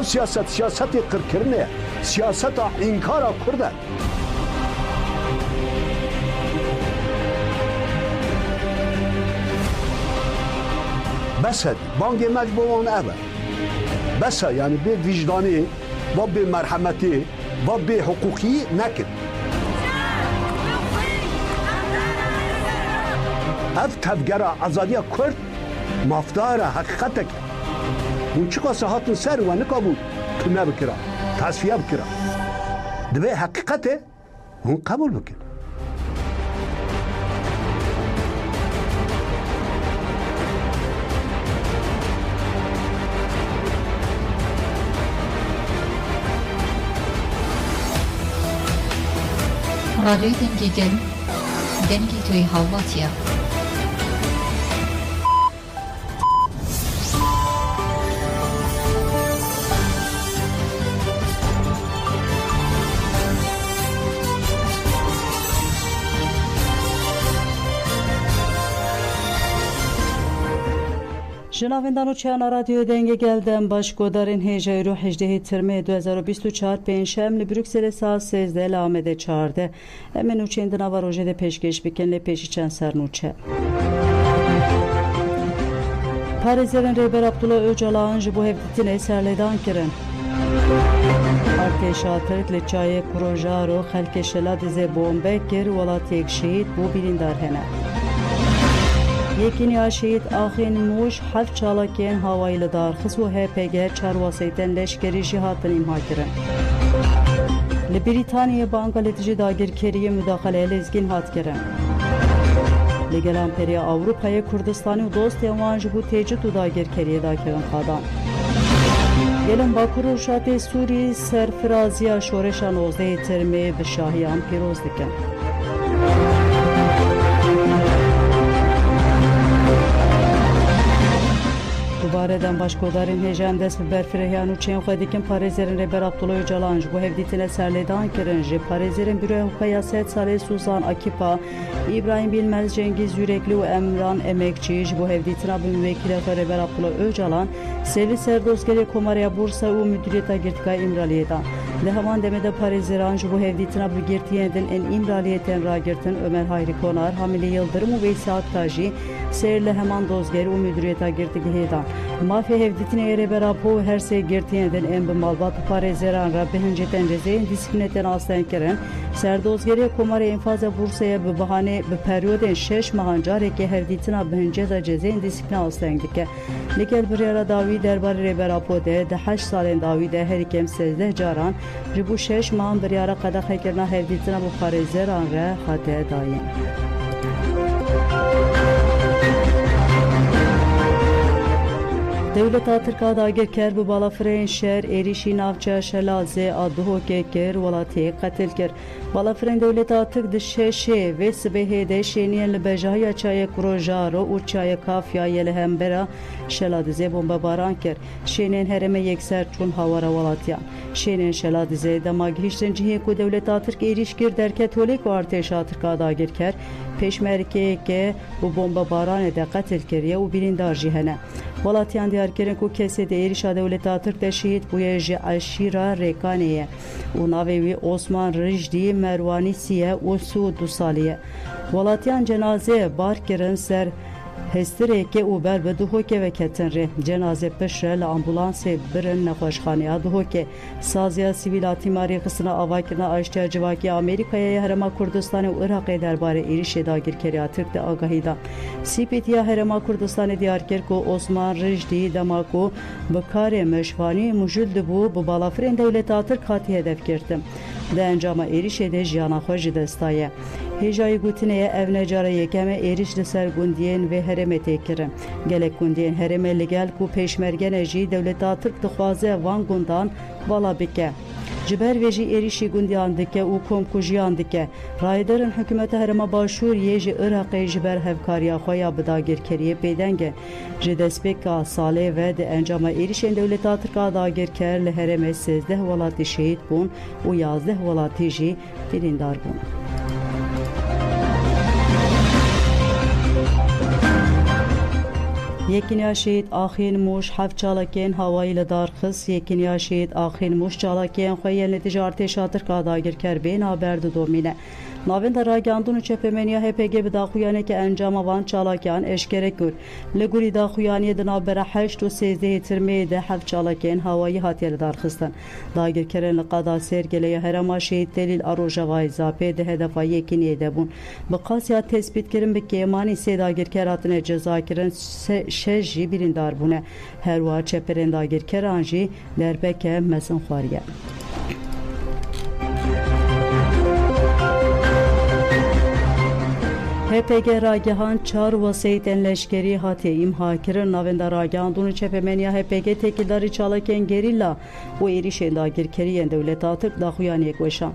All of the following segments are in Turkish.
ev siyaseti kırkırne, siyaseta inkara kurda. بس بانگ مجبوران اوه بس يعني به وجدانی و به مرحمتی و به حقوقی نکن اف تفگره ازادی کرد مفدار حقیقتک اون چی که هاتون سر و نکابود کنه بکره تصفیه بکره دوی حقیقته اون قبول بکن رادیوی دنگی دنگی توی هواتیا جناوندان و چیان رادیو دنگ گلدن باشگودارین هیجای رو 18 ترمه 2024 پنجشنبه لبروکسل ساعت 13 لامده 14 امن اوچین دناوا روژه ده پیشگیش بکن لپیشی چند سرنوچه پارێزەرن ڕێبەر عەبدوڵڵا ئۆجاڵان ji bo hevdîtinê serlêdan kirin. Artêşa Tirk li çayê Kurojaro xelkê şela dizê bombek kir welatiyek şehîd bû birîndar hene. Yekîniya şehîd axên Mûş heft çalakên hawayî li darxist û HPG çar waseytên leşkerî jî hatin îmha kirin. Li Brîtanyayê banka li dijî dagirkeriyê müdaxeleyê lêzgîn hat kirin. Li gel Amperiya Avrupayê Kurdistanê û dostên wan ji bo têcît û dagirkeriyê dakirin xadan. Gelin Bakur û Şatê Sûrî serfiraziya şoreşa 19 Tirmê bi şahiyan pîroz dikin. Dubareden başkodarên hêjan dest bi berfirehyan û çên xwe dikin parêzerên Rêber Abdullah Öcalan ji bo hevdîtinê serlêdan kirin ji parêzerên Büroya Hukukaya Sed salê Suzan Akipa, İbrahim Bilmez, Cengiz Yürekli û Emran Emekçi ji bo hevdîtina bi müvekkîleta Rêber Abdullah Öcalan Selî Serdozgerê Komarya Bursa û Müdîriyeta Girtîkaya İmraliyê dan. Li heman demê de parêzeran ji bo hevdîtina bi girtiyên din ên İmraliyê tên ragirtin Ömer Hayri Konar, Hamile Yıldırım û Veysel Aktaş jî sêr li heman dozgerî û Müdîriyeta Girtîgehê dan. Mafya hevdîtinê Rêber Abdullah her sê girtiyên din ên bi malbat û parêzeran re bi hincê tencereyên dîsîplînê asten kirin. Serdozgerê Komarya Enfazê Bursa'ya bi bihanê bi peryodên 6 mehan carekê hevdîtina bi hincê de cezeyên dîsîplînê asten dike. Li gel biryara dawî derbarê Rêber Abdullah de 8 salên dawî de herî kem 13 caran ji bo 6 mehan biryara qedexekirina hevdîtina bi parêzeran re hate dayîn. Devleta Tirka dagirker bi balafirên şer êrişî navçeya Şelazê a duhokê kir welatiyê qetil kir. Balafirên Devleta Tirk di şeşê vê sibehê de şêniyên li bejahiya çayê Kurojaro û çayê Kafyayê li hembera Şeladizê bombebaran kir. Şênên herêmê yekser çûn hawara welatiyan. Şênên Şeladizê dema gihîştin cihê ku Devleta Tirk êriş kir derket holê ku artêşa Tirka dagirker pêşmergeyeke bu bombebaranê de qetil kiriye û birîndar jî hene. Welatiyan diyar kirin ku kesê de êrişa Devleta Tirk de şehîd bûye ji eşîra Rêkaneyê û navê wî Osman Rijdî Merwanîsî û Sû 2 salî ye. Welatiyan cenazê bar kirin ser hestirêkê û ber bi duhokê ve ketin rê. Cenazê pişre li ambulansê birin nexweşxaneya duhokê. Saziya sivîl a tîmarî xistina avakirina Aştiya Civakî Amerîkayê Herêma Kurdistanê û Iraqê derbarê êrişê dagirkeriya Tirk de agahî da. Sîpêtiya Herêma Kurdistanê diyar kir ku Osman Rijdî dema ku bi karê meşvanî mujil dibû bi balafirên Devleta Tirk hatî hedefgirtin. Di encama êrişê de jiyana xwe ji dest daye. Hêjayî gotinê ev ne cara yekeme êriş li ser gundiyên vê herêmê tê kirin. Gelek gundiyên herêmê li gel ku pêşmergene jî Devleta Tirk dixwaze van gundan vala bike. Ji ber vê jî êrişî gundiyan dike û komkujiyan dike. Raydarên hikûmeta Herêma Başûriyê ji Iraqê ji ber hevkariya xwe ya bi dagirkeriyê pêdeng e. Ji destpêka salê ve di encama êrişên Devleta Tirka dagirker li herêmê 13 welatî şehîd bûn û 11 welatî jî birîndar bûn. یکینیا شهید آخین موش هفت چالاکین هوایی لدار خس یکینیا شهید آخین موش چالاکین خویل نتیجه ارتشاتر کاداگر کر بین آبرد دومینه ناوین در راگاندون چپمنیا هپگ به داخویانه که انجام وان چالاکیان اشکره کرد لگوری داخویانی دنا بر 8 و 13 ترمه ده هفت چالاکین هوایی هاتیل دار خستن داگر کرن لقادا سرگلی هرما شهید دلیل اروجوای زاپه ده هدفا یکینی دبون بقاسیا تثبیت کرن به کیمانی سه داگر کراتن جزا کرن شجی بریندار بونه هر وا چپرن داگر کرانجی در بکه مسن خواریه HPG راگهان 4 وسایتن لشکری هاتی امها کرن ناوند راگهاندون چپمنیا HPG تکیداری چالاکن گریلا و ایریشن داگر کریان دولت آتک داخویانی کوشان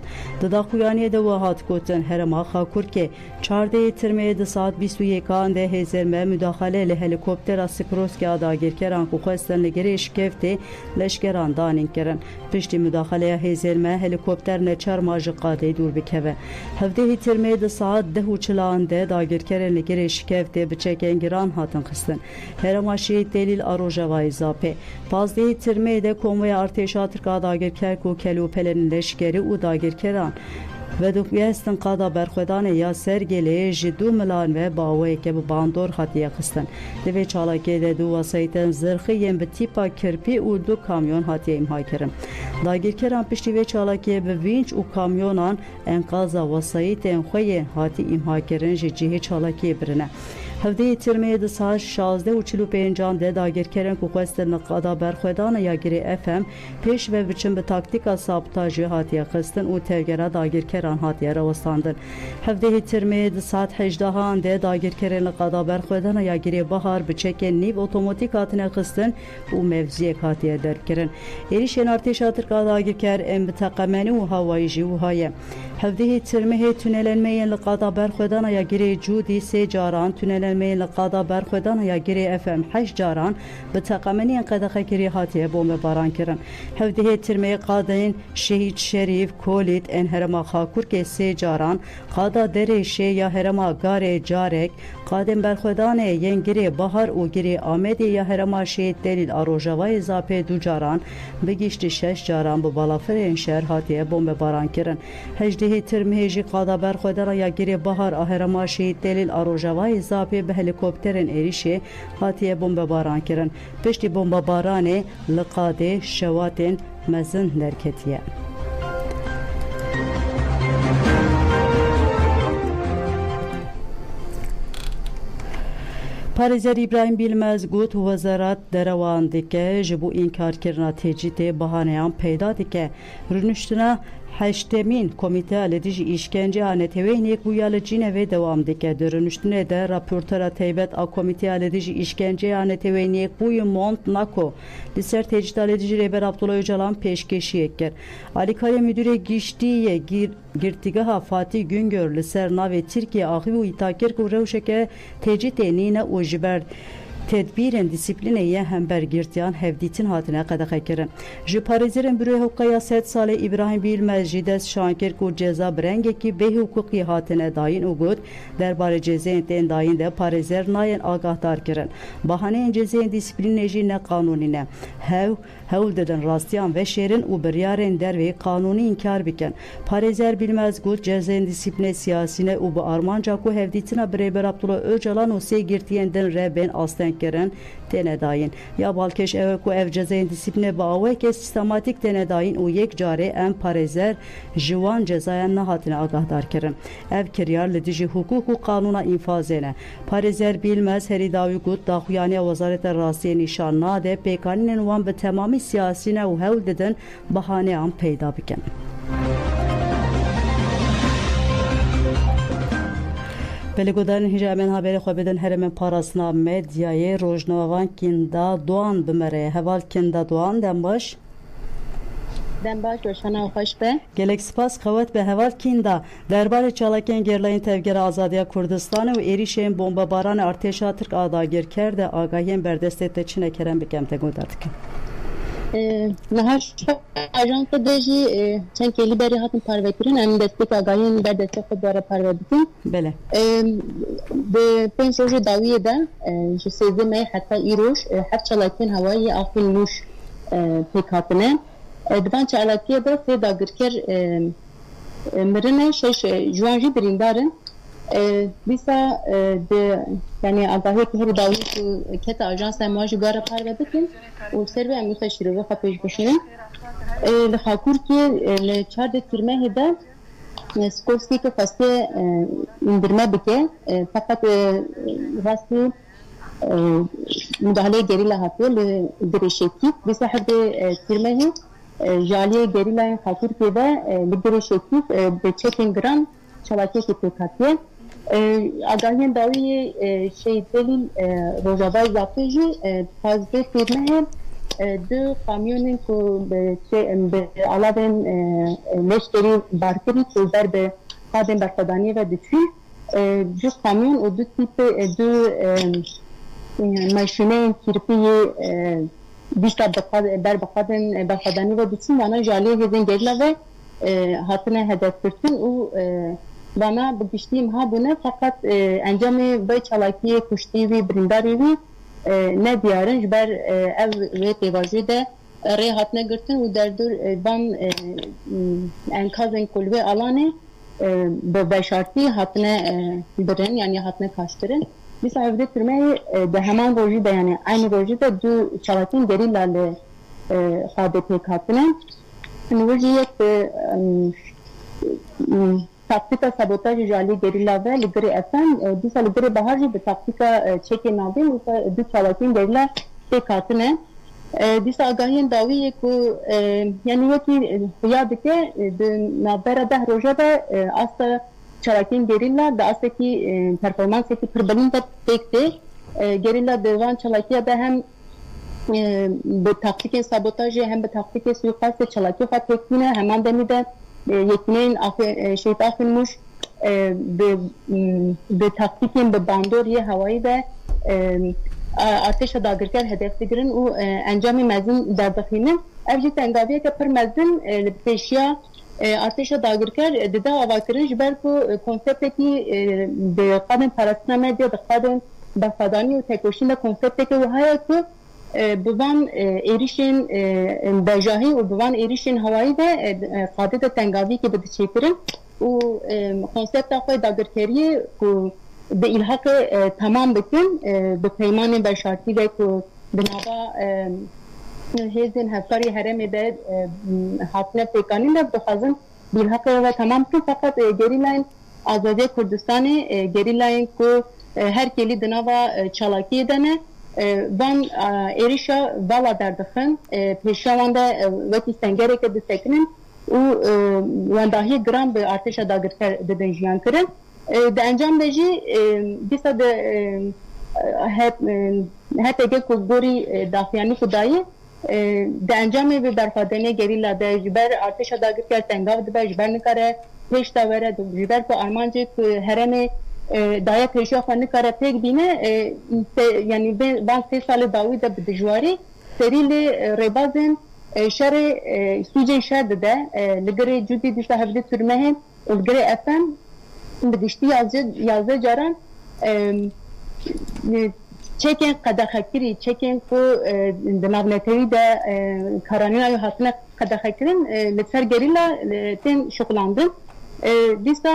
داخویانی دو هات کوتن هرما خاکور که 14 ترمه د ساعت 21 ده هزرمه مداخله له هلیکوپتر اسکروس که داگر کران کو خواستن لگریش کفته لشکران دانین کرن پشتی مداخله هزرمه هلیکوپتر نچر ماج قاده دور بکوه 17 ترمه د ساعت 10 داگر کرن لگریش کفته بچکن گران هاتن خستن هرما شهید دلیل اروجوای زاپه 15 ترمه ده konvoy arteşatır dagir kerku kelupelerin leşkeri u dagir keran ve dukviyestin qada berxwedane ya sergele jidu milan ve bawe ke bu bandor hatiye xistin deve çalake de du vasayten zırxiyen bi tipa kirpi u du kamyon hatiye imha kerim dagir keran pişti ve çalake bi vinç u kamyonan enqaza vasayten xoye hati imha kerin jihi çalake birine هفته ترمه د ساعت 16 و 45 ده داگر کرن کو خواستن قدا برخودان یا گری اف ام پیش و بچن به تاکتیکا سابوتاژ هاتیه خستن او ترگرا داگر کران هاتیه راوستاندن هفته ترمه د ساعت 18 ده داگر کرن قدا برخودان یا گری بهار بچکن نیو اتوماتیک هاتنه خستن او موزی هاتیه در کرن ایریشن ارتشاتر داگر کر ام بتقمنی و هوایی جو های هفته ترمه تونلنمه لقدا برخودان یا گری جودی سه جاران تونلنمه لقدا برخودان یا گری اف ام 8 جاران به تقمنی قدخه گری هاتیه بوم باران کرن هفته ترمه قادین شهید شریف کولیت ان هرما خاکور که سه جاران قادا درشه یا هرما گاره جارک قادم برخودان ینگری بهار او گری آمدی یا هرما شهید دلیل اروجوای زاپه دو جاران بگیشت 6 جاران bu balafirên şer hatiye bombe baran kirin hecdihî tirmihê jî qada berxwedana ya girê bahar a herema şehîd delîl a rojavayê zapê bi helîkopterên êrişê hatiye bombe baran kirin piştî bombebaranê li qadê şewatên mezin derketiye پارێزەر ئیبراهیم بیلمەز گوت وەزارەت دەرەوان دike ji bo înkarkirina tecîtê bahaneyan peyda dike rûniştina heştemîn komîteya li dijî îşkenceya netewêniyek bûya li Cînevê dewam dike di rûniştinê de raportera taybet a komîteya li dijî îşkenceya netewêniyek bûyî Montnako li ser tecîta li dijî Rêber Abdullah Öcalan pêşkêşiyek kir alîkarê müdürê giştî girtîgeha Fatih Güngör li ser navê Tirkiye axivî û îtakir ku rewşeke tecîtê nîne û ji ber tedbirên disîplîneyê hember girtiyan hevdîtin hatine qedexe kirin. Ji parêzerên Büroya Hukukaya sed salê İbrahim Bilmez jî dest şan kir ku ceza bi rengekî bêhukukî hatine dayîn û got derbarê cezayên tên dayîn de parêzer nayên agahdar kirin. Bahaneyên cezayên disîplînê jî ne qanûnî ne. Hewl didin rastiyan veşêrin û biryarên dervê qanûnî inkar bikin. Parêzer Bilmez got cezayên disîplînê siyasî ne û bi armanca ku hevdîtina bi Rêber Abdullah Öcalan û sê girtiyên din re bên asten kirin tene dayın ya balkeş ev ku ev cezayên disîpline bawe ke sistematik tene dayın û yek carê em parêzer jiwan cezayan nehatine agahdar kirin ev kiryar li dijî hukuk û qanûna infazê ne parêzer Bilmez herî dawî got daxuyaniya Wezareta Rastiyê nîşan nade pêkanînên wan bi temamî siyasî ne û hewl didin bahaneyan peyda bikin. Belgodan hicamên haberê xwe bidin herêmên parastina medyayê rojnavan Kînda Doğan bimere heval Kînda Doğan dem baş dem baş roşana xweş be gelek spas xewet be heval Kînda derbarê çalakên gerlayên tevgera Azadiya Kurdistanê û êrişên bombebaranê artêşa Tirk a dagirker de agahiyên berdestê te çi ne kerem bikem te guhdar dikin Nahaş ajansa de jî çend liberî hatin parvekirin em destek agahiyên ber destek xwe dware parve dikin. Bele. Bi pênc rojê dawiyê de ji sêzdê Meyê heta îroj heft çalakiyên hewayî Afrin Nûş pêk hatine. Di van çalakiyê de sê dagirker mirine şeş ciwan jî birîndarin. Dîsa yani agahiyê ku herî dawî ku keta ajansa em jî dware parve dikin û ser ve em wisa şîrove xwe pêş bixînin. Li Xakurkê li çardê Tirmehê de Skovskî xwestiye îndirme bike feqet rastî müdahaleyê gerîla hatiye li Girêşekî. Dîsa herdê Tirmehê jaliyê gerîlayên Xakurkê de li Girêşekî bi çekên giran çalakiyekî pêk hatiye. Agahiyên dawiyê Delîl Rojavayê Zapê jî pazdê Tirmehê du kamyonên ku bi alavên leşkerî barkirî ku ber bi xadên berxwedaniyê ve diçûn ji kamyon û du tîpê du maşîneyên kirpiyê dîsa ber bi xadên berxwedaniyê ve diçûn wana jaliyê hêzên gerîla ve hatine hedefkirtin û bana bi giştî habûne feqet encamê vê çalakiyê kuştî wî birîndarî wî ne diyarin ji ber ev wê pêvazî de rê hatine girtin û derdur van enkazên kulvê alanê bi veşartî hatine birin yani hatine kaçtirin. Dîsa hevdê Tirmehê di heman rojî de yani aynı rojî de du çalakiyên gerîla li xadê pêk hatine. Wê jî yek taktika sabotajê jaliyê gerîla ve li girê Efem dîsa li girê Bahar jî bi taktika çekê navê û du çalakiyên gerîla pêk hatine. Dîsa agahiyên dawiyê ku yani wekî xuya dike di navbera 10 roja de asta çalakiyên gerîla di astekî performansekî pir bilind de pêk tê. Gerîla di van çalakiya de hem bi taktikên sabotajê hem bi taktikê suîqastê çalakiyê xwe pêk bîne heman demî de yekîneyên şehîd Afrin Nûş bi taktikên bi bandoriyê hewayî de artêşa dagirker hedef digirin û encamê mezin derdixînin. Ev jî tengaviyeke pir mezin li pêşiya artêşa dagirker dide avakirin ji ber ku konseptekî di xadên parastina medya di xadên berxwedanî û tekoşîn de konseptekî û heye ku bi van êrişên bejahî û bi van êrişên hewayî de xadê de tengaviyekê bi diçêkirin û konsepta xwe dagirkeriyê ku bi îlhaqê temam bikin bi peymanên beşartî de ku bi nava hêzên hevkarî herêmê de hatine pêkanîn de dixwazin bi îlhaqê ve temam bikin feqet gerîlayên Azadiya Kurdistanê gerîlayên ku her kelî di nava çalakiyê de ne van êrişa vala derdixin pêşiya wan de wekî stengereke disekinin û wendahiyê giran bi artêşa dagirker didin jiyan kirin. Di encam de jî dîsa de hepêge ku gorî daxuyanî ku dayê di encamê vê berxwedaniyê gerîla de ji ber artêşa dagirker tengav dibe ji ber nikare pêş de were ji ber ku armancê ku herêmê daya pêşiya xwe nikare pêk bîne yani van 3 salê dawî de bi dijwarî serî lê rêbazên şerê sûcên şer dide li girê cudî dîsa hevdê Tirmehê û li girê Efem bi giştî yazê caran çekên qedexekirî çekên ku di navnetewî de karanînayê hatine qedexekirin li ser gerîla tên şoxlandin. Dîsa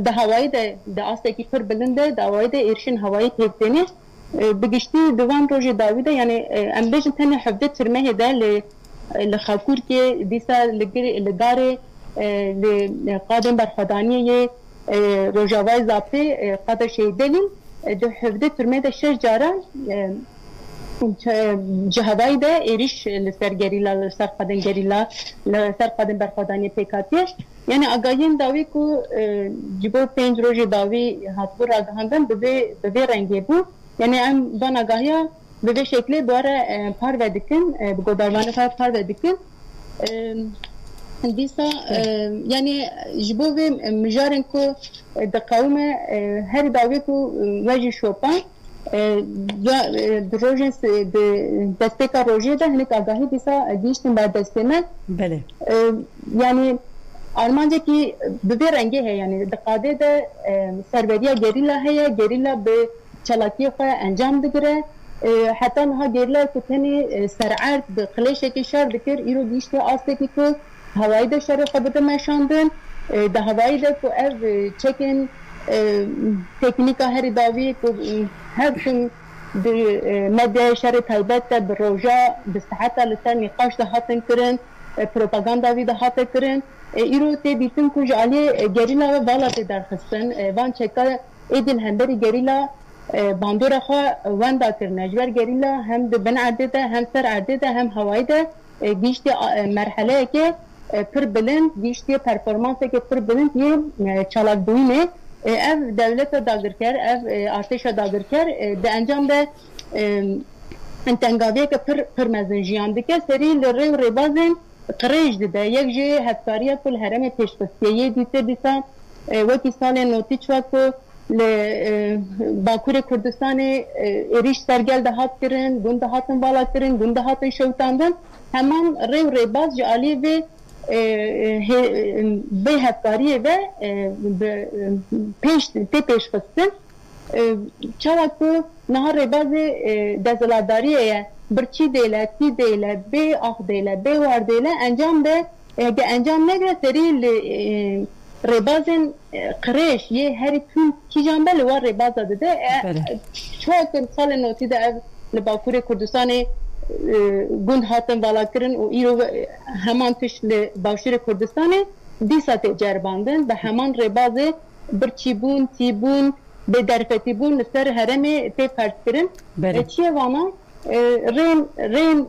di hewayî de di astekî pir bilind de di hewayî de êrişên hewayî pêktenê bi giştî di van rojê dawî de yani em bêjin tenê hevdê Tirmehê de li Xakurkê dîsa li garê li qadên berxwedaniyê Rojavayê Zapê qada Şehîd Delîl di hevdê Tirmehê de 6 caran ji hewayî de êriş li ser gerîla li ser qadên gerîla li ser qadên berxwedaniyê pêk hatiye. Yani agahiyên dawî ku ji bo 5 rojê dawî hatibû ragihandin bi vê rengê bû. Yani em van agahiya bi vê şeklê dware parve dikin bi godarvanê xwe parve dikin. Dîsa yani ji bo vê mijarên ku di qewime her dawî ku we jî şopan روژن دستپیکا روژه ده هنک آگاهی دیسا گیشتن بر دستمه بله yani Almanca ki bir rengi है yani dikade de serveriya gerilla है gerilla be çalaki fa encam digre hatta ha gerilla kuteni ser'art be qleşe ki şer dikir iro gişte asteki ku havayı da şer qabıda meşandın da havayı da ku ev çekin teknika her davi ku her gün medya şer taybet de roja be sahata lisan niqaş da hatın kirin propaganda vi da hatın kirin ایرو تی بیتن کج علی گریلا و والا تی درخستن وان چکا ایدن هندری گریلا باندورا خوا وان دا کرنه جبر گریلا هم بن عرده ده هم سر عرده ده هم هوایی ده گیشتی مرحله که پر بلند گیشتی پرفورمانس که پر بلند یه چالاک دوینه ev devlete dagirker ev arteşa dagirker de enjam de entengaviye ke pir mezin jiyan dike seri li rev rebazin قریج دیده یک جه هفتاری کل هرم پیشکسیه دیده دیسا وکی سال نوتی چوکو باکور کردستان ایریش سرگل ده هات کرن گون ده هاتن بالا کرن گون ده هاتن شوتاندن hemen rev rebaz جالی و به هفتاریه و پیشکستن چاوکو نها rebaz دزلاداریه برچی دیله، تی دیله، به آخ دیله، به وار دیله انجام ده اگه انجام نگره سری ربازن قریش یه هری تون کی جنبه لوار رباز داده شو کن سال نوتی ده لباکور کردستان گند هاتن بالا کرن و ایرو همان تش لباشور کردستان دیسات جرباندن به همان رباز برچی بون، تی بون، به درفتی بون لسر هرمی تی پرس کرن چیه وانا؟ رین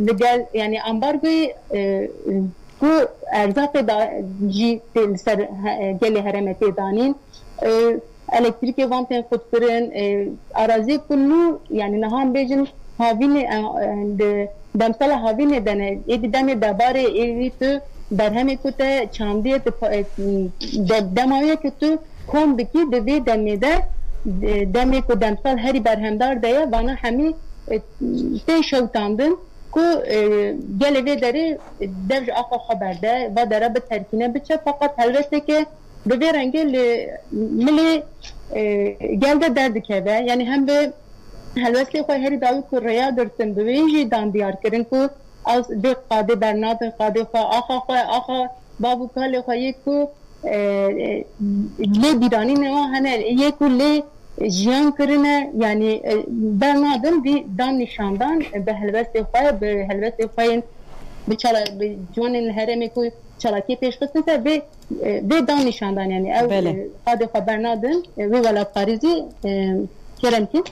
لگل یعنی امبارگوی کو ارزاق دا جی سر گلی حرمتی دانین elektrik vantın kutkurun arazi kullu yani naham bejin havine damsala havine dene edi deme dabare evitu berheme kute çamdiye demaviye kutu kombiki de demede deme ku damsal heri berhemdar daya bana hemi te şevtandın ku geleve deri devj aqa haberde ve dere bir terkine biçe fakat elbette ki bir rengi mili gelde derdik eve yani hem de elbette ki her davi ku raya dersin bevenji dan diyar kirin ku az de qade bernadın qade fa aqa babu kale xoye ku le birani ne o hani ye ku le jiyan kirine yani bernadın bir dan nişandan be helveste xoyin bir çala bir juanin hereme ku çalaki peşkısınsa ve dan nişandan yani ev qade fa bernadın ve vela Parizi kerem ki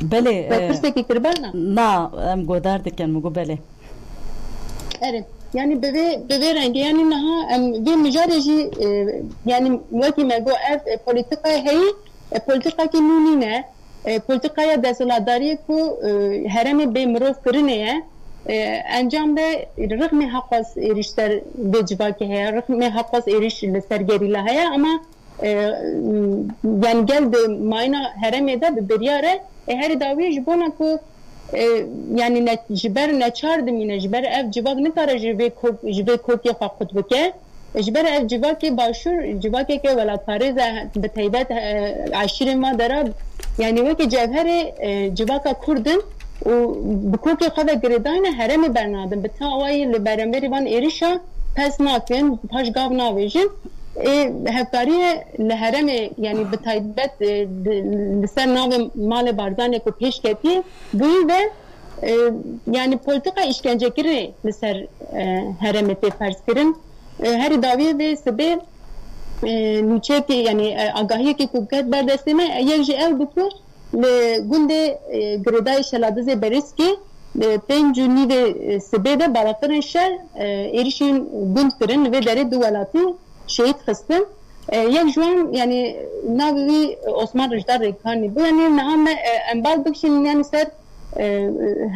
bele pırsteki kirberna na em godar diken mugo bele evet yani beve rengi yani naha ve mücadeleci yani vaki mego ev politika hey politika ki nunine politikaya desaladariye ku heremi be mirov kirine انجام ده رغم حقاس ایرشتر بجواکی هیا رغم حقاس ایرش لسرگریله هیا اما yani geldi mayna hereme de beriyare her davi jibona ku yani ne jiber ne çardım yine jiber ev civak ne tara jibe kok ya fakut bike jiber ev civaki başur civaki ke vela Paris be taybet aşirin ma dara yani ve ki cevheri civaka kurdun بکوکی خدا گرداینا هرمی برنادم به تا وای لبرانبری وان ایریشا پس ناکن پاش گاو ناویجن هفکاری لهرمی یعنی به تایبت لسر ناو مال بارزانی کو پیش کتی بوی و yani politika işkence kiri لسر هرمی تی فرض کرن هر داوی و سبه نوچه کی yani آگاهی کی کوکت بردستمه یک جه او بکو گنده گردای شلادزه بریسکی پنجونی و سبیده بالاترین شهر ایریشین گند کرن و داره دولاتی شهید خستن یک جوان یعنی ناوی عثمان رجدار ریکانی بو یعنی نهام انبال بکشین یعنی سر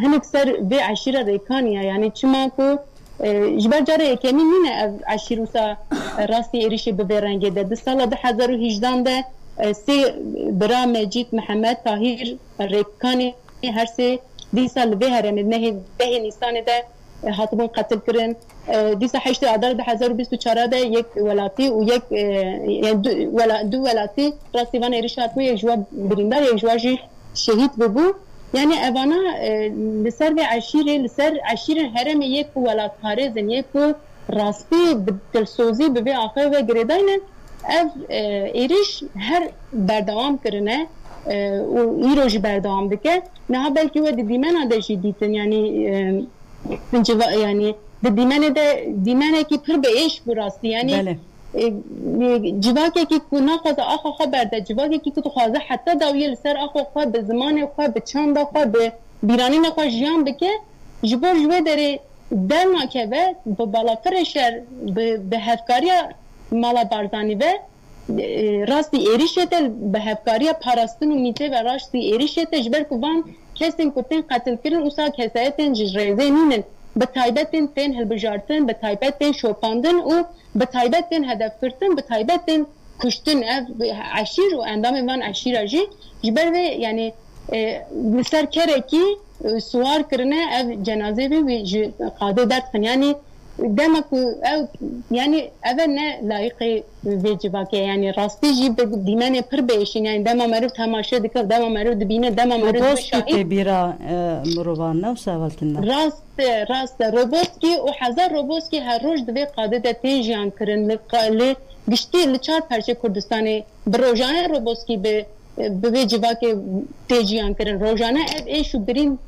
هنک سر و عشیره ریکانیه یعنی چما کو جبر جاره اکیمی نینه عشیروسا راستی ایریشی ببرنگه ده سال 2018 ده سه برا مجید محمد طاهر رکانی هر سه دیسا لبه هرم نه ده نیسان ده هاتبون قتل کرن دیسا 8 آذر 2024 ده یک ولاتی و یک دو ولاتی راستیوان ایرشات و یک جواب بریندار یک جواب شهید ببو یعنی اوانا لسر و عشیر هرم یک ولات پارزن یک راستی دلسوزی به آخر و گریداینن ev êriş her berdewam kirine û îro jî berdewam dike niha belkî we di dîmena de jî dîtin yani yani di dîmenê de dîmenekî pir bi êş bû rastî yani civakekî ku naxwaze axa xwe berde civakekî ku dixwaze heta dawiye li ser axa xwe bi zimanê xwe bi çanda xwe bi bîranîna xwe jiyan bike ji bo ji wê derê dernakeve bi balafirê şer bi hevkariya mala barzani ve rastî êrişê bi hevkariya parastin û mîtê ve rastî êrişê ji ber ku van kesên ku tên qetil kirin wisa kesayetên ji rêzê nînin bi taybetên tên hilbijartin bi taybetên şopandin û bi taybetên hedefkirtin bi taybetên kuştin ev eşîr û endamên van eşîra jî ji ber vê yani li ser kerekî suwar kirine ev cenazê wê ji qadê derdixin yani dema ku ev yani ev ne layıqê vê civakê yani rastî jî bi dîmenê pir bêşîn yani dema meriv temaşe dike dema meriv dibîne dema meriv Roboski bîra mirovan ne sevvelkinden rast Roboski û hezar Roboski her roj divê qadê de tên jiyan kirin li giştî li çar perçe Kurdistanê bi rojane Roboski bi vê civakê tê jiyan kirin rojane ev êş û birîn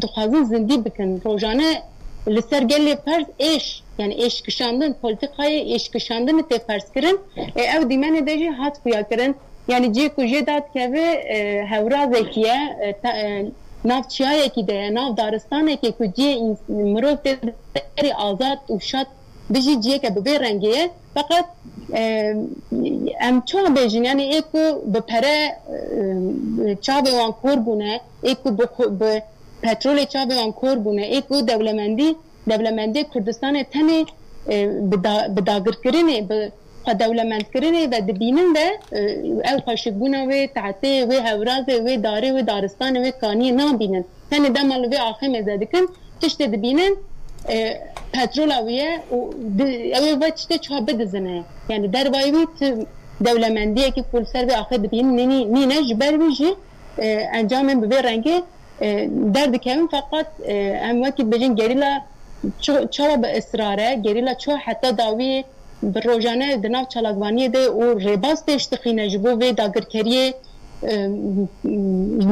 dixwazin zindî bikin rojane li ser gelê pers êş yani êş kişandin polîtikayê êş kişandinê tê pers kirin ev dîmenê de jî hat xuya kirin yani cî ku jê dadkeve hewrazekî ye nav çiyayekî de ye nav daristanekê ku cî mirov tê derê azad û şad bijî ciyeke bi vê rengê ye feqet em çawa bêjin yani ê ku bi pere çavê wan kor bûne ê ku bi petrolê çavê wan kor bûne ê ku dewlemendê Kurdistanê tenê bi dagirkirinê bi xwedewlemendkirinê ve dibînin de ew xweşikbûna wê tehtê wê hewrazê wê darê wê daristanê wê kaniyê nabînin tenê dema li vê axê mêze dikin tiştê dibînin petrola wî ye û ew ê ve tiştê çawa bidizine yani derbayê wî dewlemendiyekî ku li ser vê axê dibînin nîne ji ber wî jî encamên bi vê rengê derdikevin fakat em wekî bêjin gerîla çawa bi esrare gerîla çawa heta dawî bi rojane di nav çalakvaniyê de û rêbaz tê dixîne ji bo vê dagirkeriyê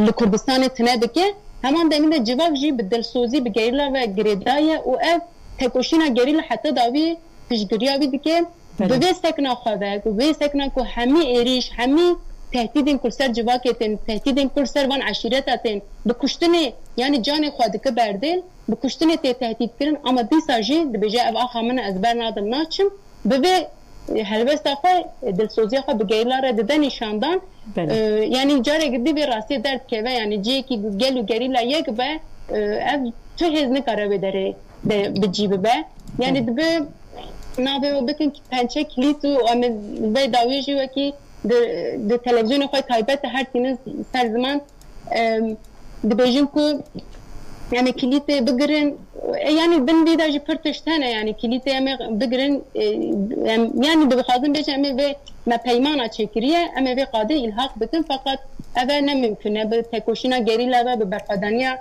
li Kurdistanê tune dike heman demîn de civak jî bi dilsozî bi gerîla ve girêdayê û ev tekoşîna gerîla heta dawî piştgiriya wî dike bi vê sekna xwe ve vê sekna ku hemî êrîş hemî tehdidên ku ser civakê tên tehdidên ku ser van eşîreta tên bi kuştinê yani canê xwe dike berdêl bi kuştinê tê tehdîd kirin ama dîsa jî dibêje ev axa min ez ber nadim naçim bi vê helbesta xwe dilsoziya xwe bi gerîla re dide nîşandan yani carek divê rastî derd keve yani ciyekî gel û gerîla yek be ev tu hêz nikare wê derê de bicî bibe yani dibe navê we bikin pençe kilît û em vê dawî jî wekî di televizyona xwe taybet her tîniz ser ziman dibêjin ku yani kilîtê bigirin yani bin vî de jî pir tişt hene yani kilîtê em ê bigirin yani dixwazin bêjin em ê vê me peymana çêkiriye em ê vê qadê îlhaq bikin fakat ev e nemimkün e bi tekoşîna gerîla ve bi berxwedaniya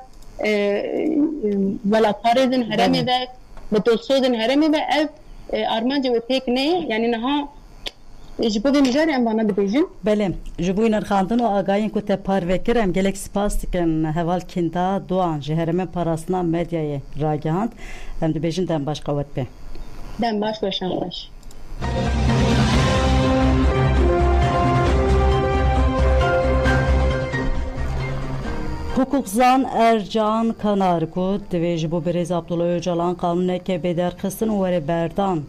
welatparêzên herêmê de bi dilsozên herêmê ve ev armanca wê têk neyê yani niha ji bo vê mijarê em vana dibêjin Belê ji bo nirxandin û agahiyên ku te parvekir em gelek spas dikin hevalkînda Doğan ji herêmên parastina medyayê ragihand em dibêjin dem baş qewet be dem baş weşan xweş Hukukzan Ercan Kanar ku divê ji bo Birêz Abdullah Öcalan qanûneke bêderxistin û were berdan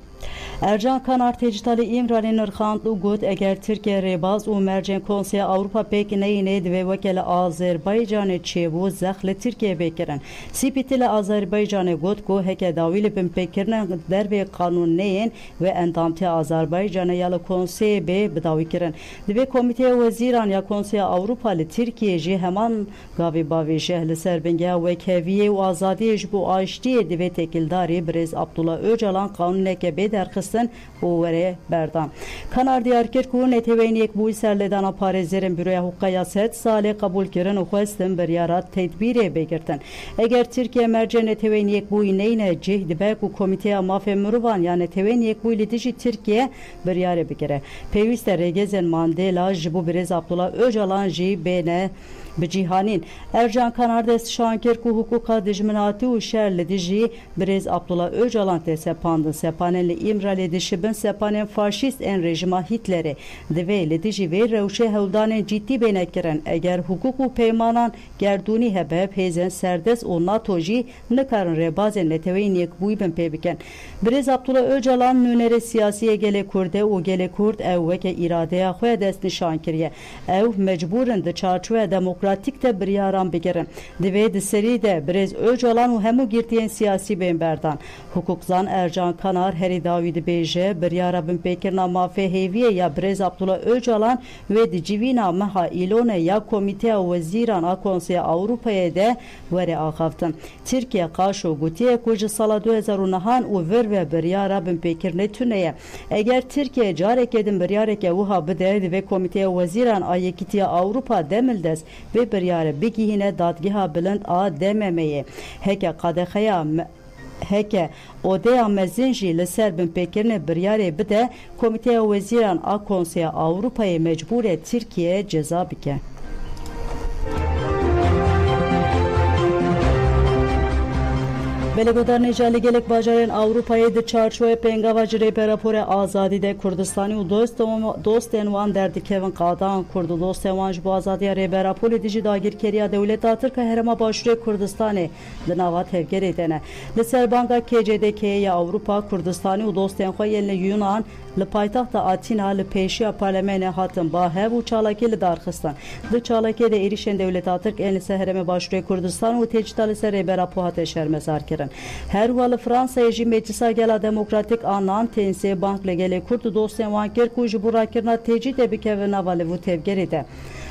Ercan Kanar tecitali İmralı Nırxand u got eğer Türkiye rebaz u mercen konseya Avrupa pek neyine ve vekile Azerbaycan'ı çevu zahli Türkiye bekirin. Sipitile Azerbaycan'ı got ko heke davili bin pekirne derbe kanun neyin ve endamte Azerbaycan'ı yalı konseye be bedavi kirin. Dve komiteye veziran ya konseya Avrupalı Türkiye'ci hemen gavi bavi şehli serbenge ve keviye u azadiye bu aştiye dve tekildari Brez Abdullah Öcalan kanun neke bederkısın o vere berdan. Kanar diyar kirku neteveynik bu serledana parezerin büroya hukkaya set sale kabul kirin u khwestin beryarat tedbire begirtin. Eğer Türkiye merce neteveynik bu neyne cehdi ku komiteye mafe mürvan yani neteveynik bu ilitici Türkiye beryare bigire. Peviste regezen Mandela jibu Brez Abdullah Öcalan bene بجیهانین ارجان کانار دست شانکر کو حقوقا دجمناتی و شهر لدیجی Brez Abdullah Öcalan te sepandın sepanen li İmralı dişibin sepanen faşist en rejima Hitler'e deve ledici ve revşe hevdanen ciddi benekiren eğer hukuku peymanan gerduni hebeb hezen serdes o NATO'ji nıkarın rebazen neteveyin yekbuybin pebiken Brez Abdullah Öcalan nünere siyasiye gele kurde o gele kurd ev veke iradeye xoya dest nişankiriye ev mecburen de çarçuya demokratik de bir yaran bigirin deve de seri de Brez Öcalan u hemu girtiyen siyasi berdan. Hukukzan Ercan Kanar heri Davidi Beyce bir yarabın pekirna mafe heviye ya Brez Abdullah Öcalan ve dicivina maha ilone ya komite veziran a konseye Avrupa'ya de vere ağaftın. Türkiye karşı gutiye kucu sala 2009 u ver ve bir yarabın pekirne tüneye. Eğer Türkiye carek edin bir yareke uha bide ve komite veziran a yekitiye Avrupa demildes ve bir yare bigihine dadgiha bilend a dememeye. Heke kadehaya heke odeya mezinji li serbin pekirine bir yare bide komiteye veziran a konseye Avrupa'ya mecbure Türkiye ceza bike. Belegodar necali gelek bacarın Avrupa'ya de çarşoya pengavacı reperapore azadi de Kürdistan'ı u dost envan derdi Kevin Qadan kurdu dost envanj bu azadiya reperapole dici dagir keriya devlet atır ka herema başure Kürdistan'ı dınava tevger edene. Li serbanka KCDK'ye Avrupa Kürdistan'ı u dost enva yeline Yunan li paytaxta Atina li peşiya parlamene hatın bahev u çalaki li darxistan. Li çalaki de erişen devlet atır enli sehereme başure Kürdistan'ı u tecdali ser reperapo hate şermezar kirin. Her valı Fransa'ya ji meclisa gela demokratik anan tense bankle gele kurdu dosyen vanker kuj burakirna tecid ebikevena vali vu tevgeride.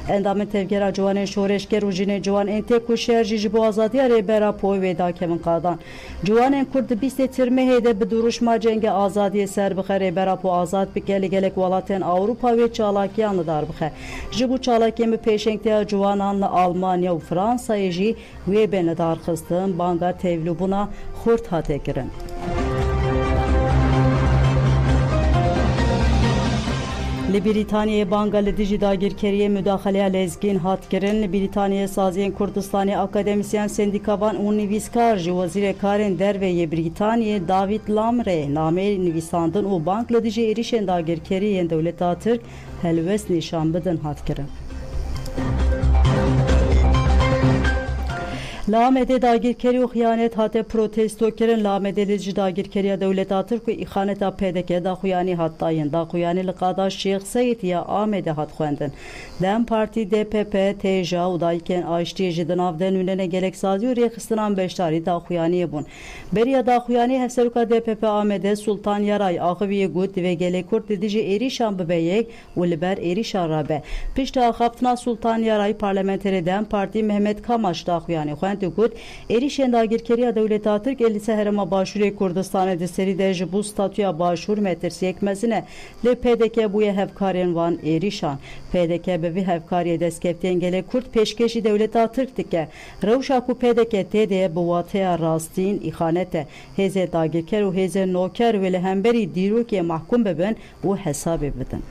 Endamın tevgera Civanen şoreşker ujine Civan ente kuşer ji bu azadiya rebera poy veda Kevin Qadan. Civanen kurdu biste tirmehede bir duruşma cenge azadiye serbıxe rebera po azad bikeli gelek valaten Avrupa ve çalakiyanlı darbıxe. Ji bu çalakiyemi peşenkte Civananlı Almanya u Fransa'ya ji ve beni darxistın banga tevli buna xurt hatekirin. Li Britaniye bangalı dici dagir keriye müdahaleye lezgin hatkirin Li Britaniye saziyen Kürdistan'ı akademisyen sendikavan univiskar ji vazire karen derveye Britaniye David Lamre name nivistandın u bankla dici erişen dagir keriyen devlet atır helves nişan bidin hatkirin. Lamede dagir keri u hıyanet hate protesto kirin lamede lici dagir keriya devlet atır ku ihaneta pedeke da huyani hattayın da huyani liqada Şeyh Seyit ya Ahmede hat xwendin. Dem Parti DPP teja u dayken aştiye dinavden ünene gerek saziyor rexistinan beştari da huyani bun. Beriya da huyani hevseruka DPP Ahmede Sultan Yaray ağıviye gut ve gele kurt dici erişan bebeyek u liber erişan rabe. Pişta xaftına Sultan Yaray parlamentere Dem Parti Mehmet Kamaş da huyani Gut erişen dagir keriya devlet atırk elise herema başure Kürdistan'a de seri de bu statüya başvur metirsi ekmezine le PDK buya hevkaren van erişan PDK bevi hevkariye deskeften gele Kürt peşkeşi devlet atırk dike revşaku PDK tede bu vataya rastin ihanete heze dagir keru heze noker ve lehemberi dirukiye mahkum beben bu hesap edin.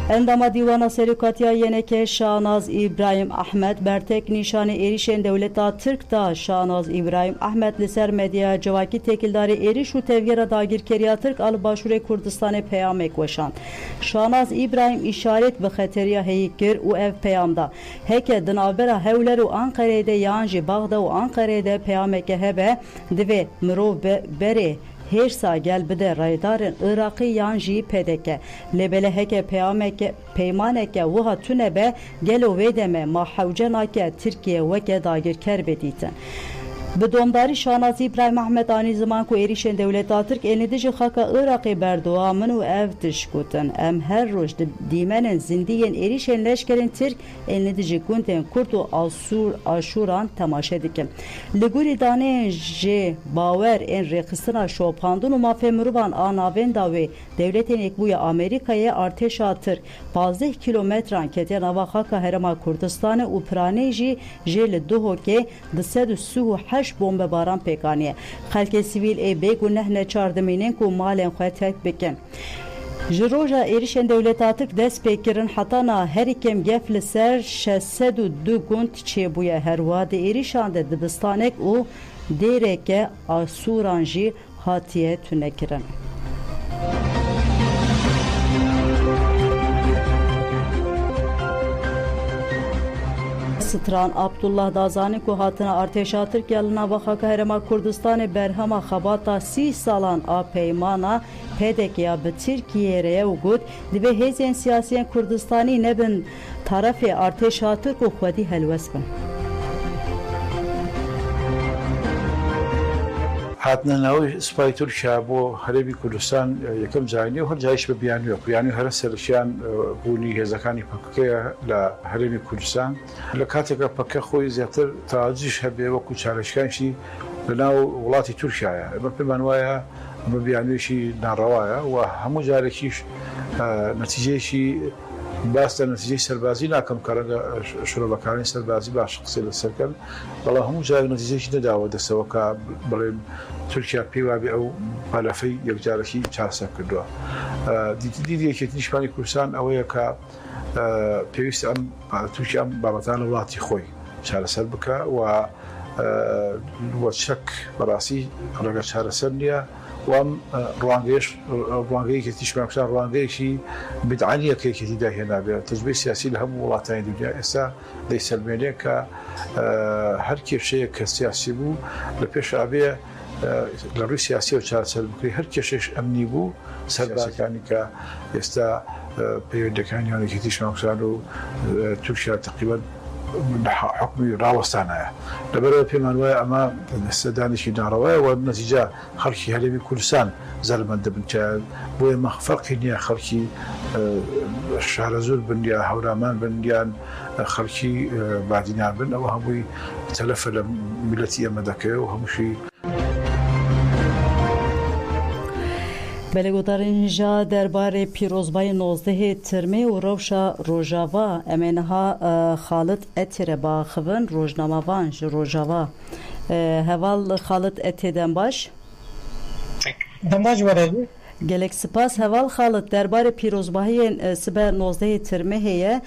Endama Divana Serokatiya Yeneke Şahnaz İbrahim Ahmet Bertek Nişanı Erişen Devleta Türk da Şahnaz İbrahim Ahmet Liser Medya Cevaki Tekildari Eriş u Tevgera Dagir Keriya Türk Al Başure Kurdistan'e peyamek veşan. Şahnaz İbrahim işaret ve xeteriya heyikir u ev peyamda. Heke dinavbera hevler u Ankara'da yanji Bağda u Ankara'da peyameke hebe dive mirov bere Hersa gel bide raydarın Irak'ı yanji pedeke lebele heke peymaneke vuha tünebe gelo vedeme mahhavcenake Türkiye veke dagir kerbeditin. Bidomdari Şahnaz İbrahim Ahmet ani zaman ku erişen devleta Türk elinidici haka Irak'ı berduamın u ev tişkutin. Em her roş dimenin zindiyen erişen leşkerin Türk elinidici kunten kurtu aşuran temaşe dikim. Liguri dane je baver en rekısına şopandun u mafemruvan anavenda ve devletin ekbuya Amerika'ya arteşa Türk. Bazı kilometran keten ava haka herama Kurdistan'ı u praneji jeli duhoke disedu suhu haş bombe baran pekaniye. Xalke sivil e begu nehne çardıminin ku malen xetek bikin. Jiroja erişen devletatık dest pekirin hatana her ikem gefli ser 602 gund çebuya her vade erişande dibistanek u dereke asuranji hatiye tünekirin. Stran Abdullah Dazani ku hatına arteşa Türkiye'lina vakaka herema Kurdistan'ı berhama xabata 30 salan a peymana pedekiya bi Türkiye'ye ugut dibe hezen siyasiyen Kurdistan'ı nebin tarafı arteşa Türk u xwedî helwes bin. هاتنا ناوي سپای ترکیه بۆ هەرێمی کوردستان یەکەم جارنی و هەر جایش بە بیانوە یعنی هەرە سەرشیان بوونی هێزەکانی پەکەیە لە هەرێمی کوردستان لە کاتێکە پەکە خۆی زیاتر تاجیش هەبێ وەکو چارەشکانشی لەناو وڵاتی تورکیایە ئەمە پێمان وایە ئەمە بیانوێشی ناڕەوایە و هەموو جارێکیش نەتیجەیەکی باس لە نەتیجەی سەربازی ناکەم کە ڕەنگە شۆڕەبەکانی سەربازی باش قسەی لەسەرکەن بەڵام هەموو جارێک نەتیجەیەکی نەداوە دەستەوە کە بڵێم تورکیا پێی وابێ ئەو پالەفەی یەکجارەکی چاسە کردووە. دیدی یەکێتی نیشتمانی کوردستان ئەوەیە کە پێویستە ئەم تورکیا ئەم بابەتانە وڵاتی خۆی چارەسەر بکە و وەچەک بەڕاستی ڕێگە چارەسەر نییە و ئەم ڕوانگەیەکی نیشتمانی کوردستان ڕوانگەیەکی بدعانیە کە یەکێتی داهێنابێت تەجربەی سیاسی لە هەموو وڵاتانی دنیا ئێستا دەیسەلمێنێ کە هەر کێشەیەک کە سیاسی بوو لە پێش ئابێ لە ڕووی سیاسی و چارەسەر بکرێت هەر کێشەش ئەمنی بوو سەربازەکانی کە ئێستا پەیوەندەکانی یەکێتی نیشتمانی کوردستان و تورکیا تقریباً حکمی ڕاوەستانایە لەبەرەوە پێمان وایە ئەمە سەدانێکی ناڕەوایە و نەتیجە خەڵکی هەرێمی کوردستان زەرمەندە بن بۆیە مە فەرقی نییە خەڵکی شارە زۆر بن یا هەورامان بن یان خەڵکی بادینان بن ئەوە هەمووی تەلەفە لە میلەتی ئەمە دەکەوێت و هەمووشی بلگودارنجا درباره پیروزبای 19 ترمه و روشا روژاوا امینها خالد اتره با خوان روزنامه وانج روژاوا هوال خالد اتیدن باش دماج ورده گلک سپاس هوال خالد درباره پیروزبای سبه 19 ترمه هیه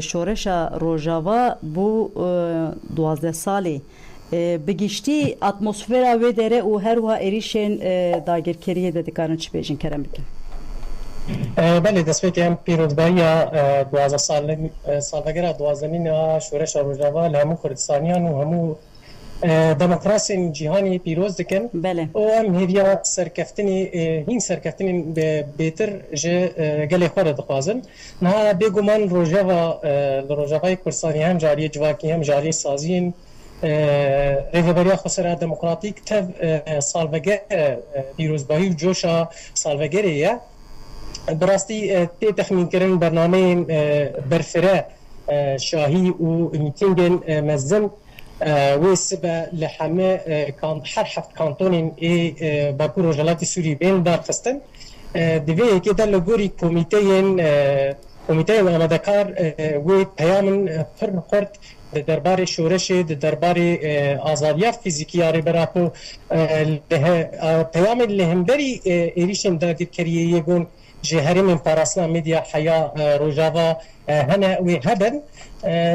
شورشا روژاوا بو 12 سالی بگیشتی اتمسفera ve dere u her wa erişen dagirkeriye de dikarin çibejin kerem bikin. بله دەستپێکی ئەم پیرۆزباییە 12 ساڵەگەرە دوازدەمینە شۆرەشە ڕۆژاوا لە هەموو کوردستانیان و هەموو دەموکراسین جیهانی پیرۆز دکن ئەو ئەم هێریە سەرکەفتنی هین سەرکەفتنین بێتر ژێ گەلێ خۆرە دەخوازن نەها بێگومان ڕۆژاوا لە ڕۆژاوای کوردستانی هەم جاریە جوواکی هەم جاریە سازین ریڤبەریا خۆسەرا دەموکراتیک تەv ساڵڤەگەر پیرۆزبایی و جۆشە ساڵڤەگەرەیە براستی تێ تەخمینکردن بەرنامەیەن بەرفرە شاهی و میتینگên mezin wê sibe li heme her heft kantonên ê Bakur Rojhilatê Sûriyê bên darxistin di vê yekê de li gorî komîteyên amedekar wê peyamin pir xurt di derbarê şoreşê di derbarê azadiya fîzîkî ya rêbera ku peyamên li hemberî êrişên dagirkeriyê yê gon جهرم پاراسنا مدیا حیا روجاوا هنا وهبن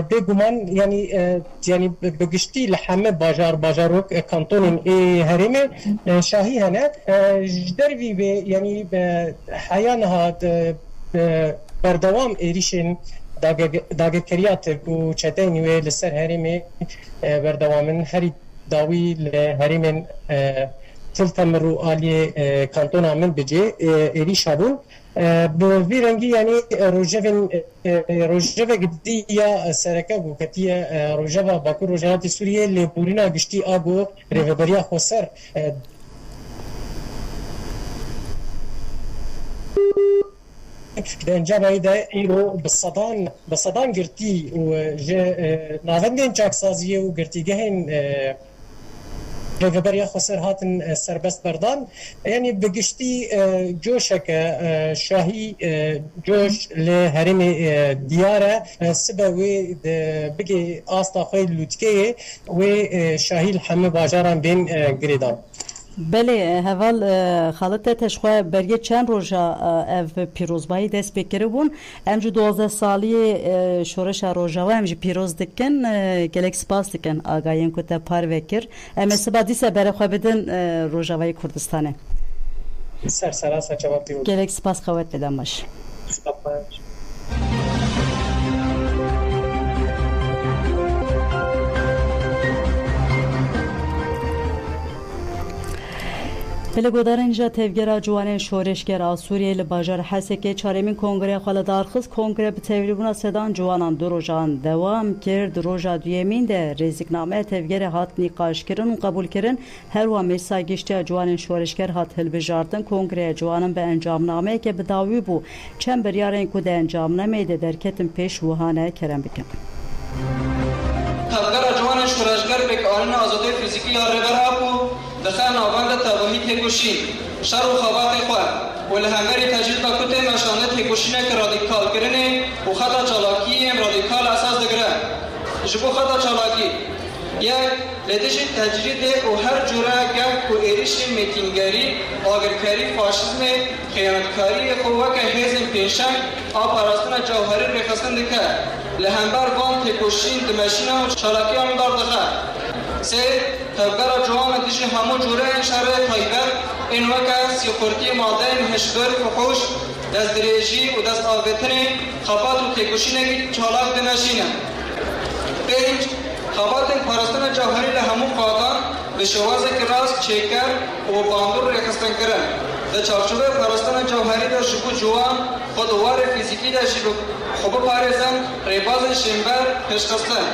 بگمان یعنی بگشتی لحمه باجاروک کانتون هرم شاهی هنا دروی به یعنی حیا نهاد بردوام ایریشن داگرکریات و چتینی و لسر هرمی بردوامن هری داوی لهرمن تلتم رو آلی کانتون من بجه ایریش هبون به رنگی یعنی روجه گدی یا سرکه بوکتیه روجه باکو روجهات سوریه لبورینا گشتی آگو ریوبریا خسر دنجا باید ایرو بصدان گرتی و ناوندین چاکسازیه و گرتیگهین ریوبریا خسر هاتن سربست بردان یعنی بگشتی جوشک شاهی جوش لهرم دیاره سبا و بگی آستا خیل لوتکه و شاهی الحمه باجاران بین گریدان بله هول خالت تشخواه برگه چند روژا اف پیروزبایی دست بکره بون امجو 12 سالی شورش روژا و امجو پیروز دکن گلک سپاس دکن آگاین کتا پار وکر امسی با دیسه بره خواه بدن روژاوی کردستانه سرسراسا جواب پیروز گلک سپاس خواه بدن باش پلگودارنجا تفگرا جوان شورشگر سوریه لباجار حسکه چارمین کنگره خالدارخص کنگره به تفریبونا سدان جوانان دو روزان دوام کرد روزا دویمین ده رزیگنامه تفگر هات نیقاش کرن و قبول کرن هر و میسا گشتی جوان شورشگر هات هلبجاردن کنگره جوانان به انجام نامه که بداوی بو چند بریارن که ده انجام نمیده در کتن پیش وحانه کرن بکن تفگر جوان شورشگر به قانون آزادی فیزیکی یا ربرابو دخان آبند تابهی تگوشین شر و خوابات خواه و لحنگری تجدید کت نشانه تگوشینه که رادیکال کرنه و خطا چالاکی رادیکال اساس دگره جبو خطا چالاکی یک لدش تجدید و هر جوره گفت و ایریش میتینگری آگرکاری فاشیزم خیانتکاری قوه که هزم پیشنگ آب پراستن جوهری رخصن دکه لحنبر وان تگوشین دمشینه و چالاکی هم دار دخه سه تفگر جوان دیش همو جوره شهر تایبر این وقت سیخورتی ماده هشبر فحوش دست دریجی و دست آویتنی خفات و تکوشینگی چالاک دمشینه پنج خفات پرستن جوهری لهمو قادان به شوازه که راست چکر و باندور ریخستن کرن در چارچوبه پرستن جوهری در شکو جوان خودوار فیزیکی در شکو خوب پارزن ریباز شنبر پشکستن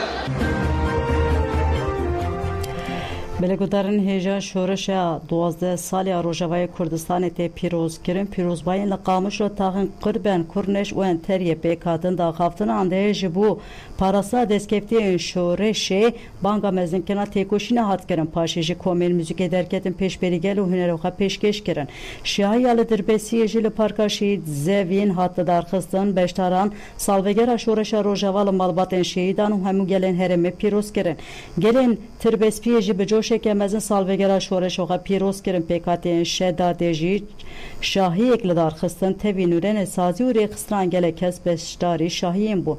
بلگودارن هجا شورش 12 سالی روجاوی کردستان تی پیروز کرن پیروزباین لقامش رو تاقن قربان کرنش و انتریه بیکاتن دا خافتن آنده جبو پاراسا دسکفتی شورش بانگا مزنکنا تیکوشین هات کرن پاشیجی کومل موزیک درکتن پیش بریگل و هنر وخا پیشکش کرن شیعی آل دربسی جیل پارکاشید زوین هات دارخستن بشتاران سالوگر شورش روجاوال مالباتن شیدان و همو گلن هرم پیروز کرن گلن تربسپی جی بجوش که مزن سالوگر شورش وخا پیروز کرن پیکاتن شدادجی شاهی اکلدار خستن توینورن سازی و ریخستران گله کس بشتاری شاهیم بون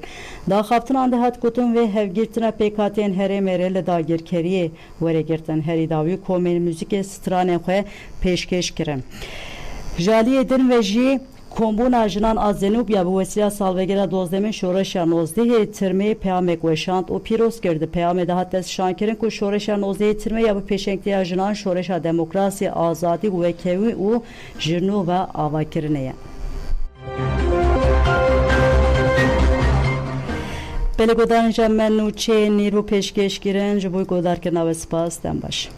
دا خافتن آنده هات کتون و هفگیرتن پیکاتن هره مره لداگیر کریه وره گرتن هری داوی کومن موزیک ستران خواه پیشکش کرن جالی دن و جی کمبون آجنان از زنوبیا به وسیله سالوگر 12 شورش 19 ترمه پیامک وشاند و پیروز کرد پیام ده هات شان کردن که شورش 19 ترمه یا به پیشنگتی آجنان شورش دموکراسی آزادی و کیوی و جرنو و آوا کردنه بله گودارنجا منو چه نیرو پیشکش گیرن جبوی گودار که نو سپاس دم باش